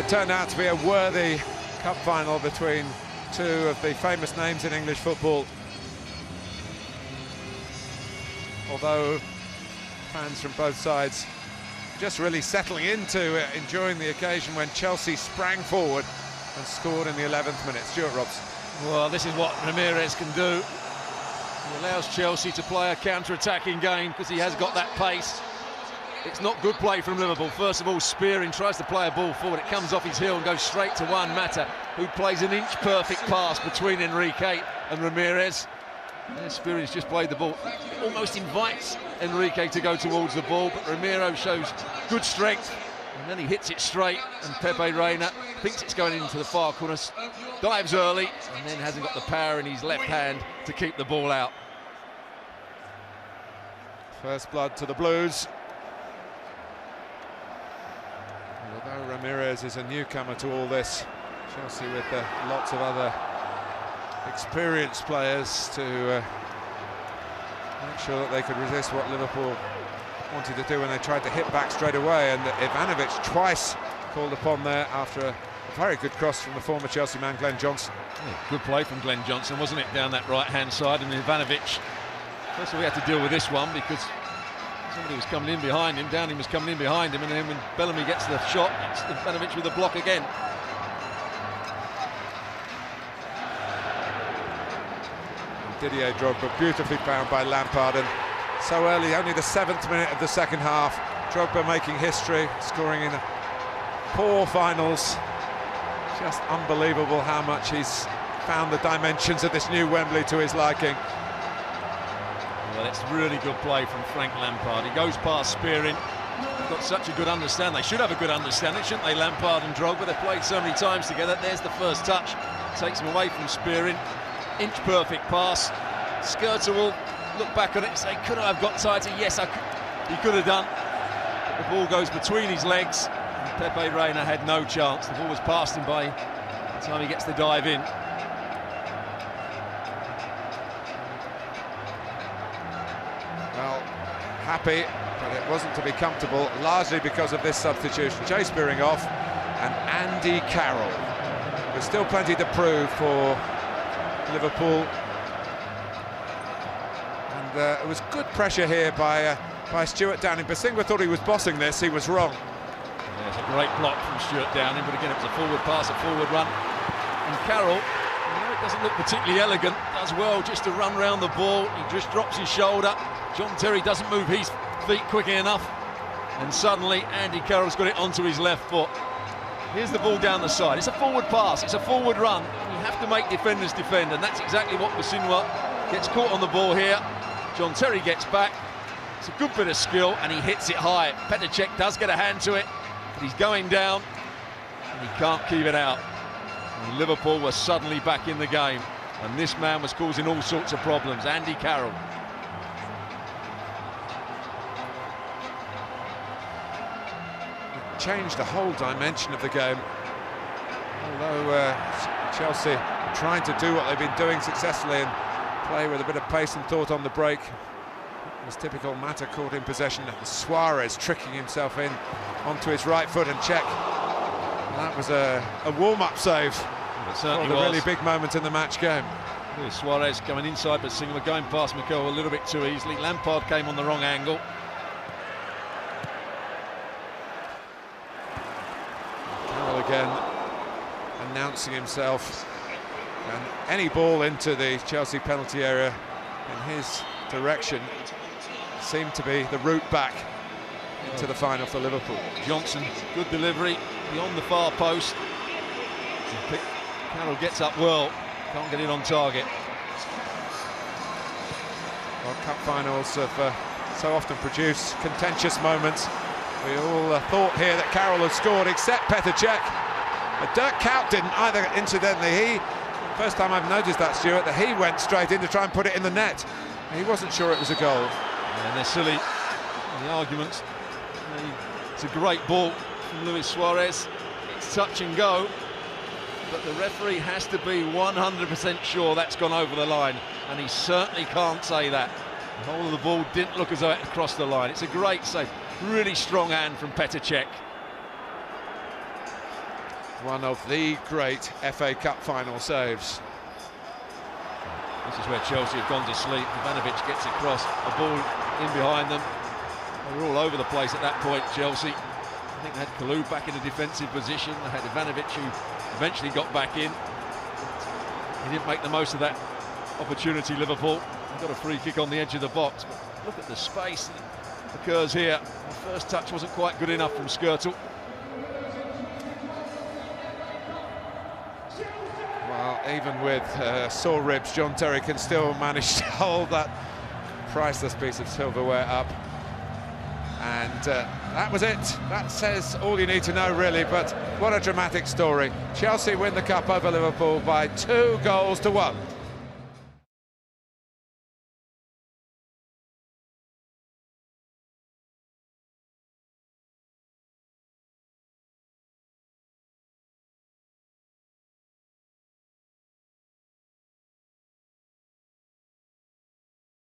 it turned out to be a worthy cup final between two of the famous names in English football. Although fans from both sides just really settling into enjoying the occasion when Chelsea sprang forward and scored in the 11th minute. Stuart Robson. Well, this is what Ramirez can do. He allows Chelsea to play a counter-attacking game because he has got that pace. It's not good play from Liverpool. First of all, Spearing tries to play a ball forward. It comes off his heel and goes straight to Juan Mata, who plays an inch-perfect pass between Enrique and Ramirez. And Spearing's just played the ball. Almost invites Enrique to go towards the ball, but Ramiro shows good strength. And then he hits it straight, and Pepe Reina thinks it's going into the far corner, dives early, and then hasn't got the power in his left hand to keep the ball out. First blood to the Blues. Although Ramirez is a newcomer to all this, Chelsea with lots of other experienced players to make sure that they could resist what Liverpool wanted to do when they tried to hit back straight away. And Ivanovic twice called upon there after a very good cross from the former Chelsea man Glenn Johnson. Yeah, good play from Glenn Johnson, wasn't it, down that right-hand side? And Ivanovic, first of all, we had to deal with this one because somebody was coming in behind him, Downing was coming in behind him, and then when Bellamy gets the shot, it's Ivanovic with a block again. Didier Drogba beautifully found by Lampard, and so early, only the 7th minute of the second half. Drogba making history, scoring in poor finals. Just unbelievable how much he's found the dimensions of this new Wembley to his liking. Well, it's really good play from Frank Lampard. He goes past Spearing. They've got such a good understanding. They should have a good understanding, shouldn't they, Lampard and Drogba? They've played so many times together. There's the first touch. Takes him away from Spearing. Inch-perfect pass. Skirter will look back on it and say, could I have got tighter? Yes, he could have done. But the ball goes between his legs, and Pepe Reina had no chance. The ball was past him by the time he gets the dive in. Well, happy, but it wasn't to be comfortable, largely because of this substitution. Jay Spearing off, and Andy Carroll. There's still plenty to prove for Liverpool. And it was good pressure here by Stuart Downing. Basingwa thought he was bossing this, he was wrong. Yeah, it's a great block from Stuart Downing, but again it was a forward pass, a forward run. And Carroll, it doesn't look particularly elegant, does well just to run round the ball. He just drops his shoulder. John Terry doesn't move his feet quickly enough, and suddenly Andy Carroll's got it onto his left foot. Here's the ball down the side. It's a forward pass, it's a forward run. You have to make defenders defend, and that's exactly what Basingwa gets caught on the ball here. John Terry gets back. It's a good bit of skill, and he hits it high. Petr Cech does get a hand to it, but he's going down, and he can't keep it out. And Liverpool were suddenly back in the game, and this man was causing all sorts of problems, Andy Carroll. Changed the whole dimension of the game. Although Chelsea trying to do what they've been doing successfully and play with a bit of pace and thought on the break. It was typical. Mata caught in possession. Suarez tricking himself in onto his right foot, and Cech. That was a warm-up save. It certainly for the was. really big moment in the match game. Suarez coming inside, but Basingwa going past McCall a little bit too easily. Lampard came on the wrong angle. Carroll again announcing himself, and any ball into the Chelsea penalty area in his direction seemed to be the route back into the final for Liverpool. Johnson, good delivery beyond the far post. Carroll gets up well, can't get it on target. Well, cup finals have so often produced contentious moments. We all thought here that Carroll had scored, except Petr Cech. But Dirk Kuyt didn't either, incidentally. First time I've noticed that, Stuart, that he went straight in to try and put it in the net. He wasn't sure it was a goal. And they're silly, the arguments. It's a great ball from Luis Suarez. It's touch and go, but the referee has to be 100% sure that's gone over the line, and he certainly can't say that. The whole of the ball didn't look as though it had crossed the line. It's a great save. Really strong hand from Petr Cech. one of the great FA Cup final saves. This is where Chelsea have gone to sleep. Ivanovic gets across, a ball in behind them. They were all over the place at that point, Chelsea. I think they had Kalou back in a defensive position. They had Ivanovic, who eventually got back in. He didn't make the most of that opportunity, Liverpool. They got a free kick on the edge of the box. But look at the space that occurs here. The first touch wasn't quite good enough from Skrtel. Well, even with sore ribs, John Terry can still manage to hold that priceless piece of silverware up. And that was it. That says all you need to know, really. But what a dramatic story. Chelsea win the cup over Liverpool by 2 goals to 1.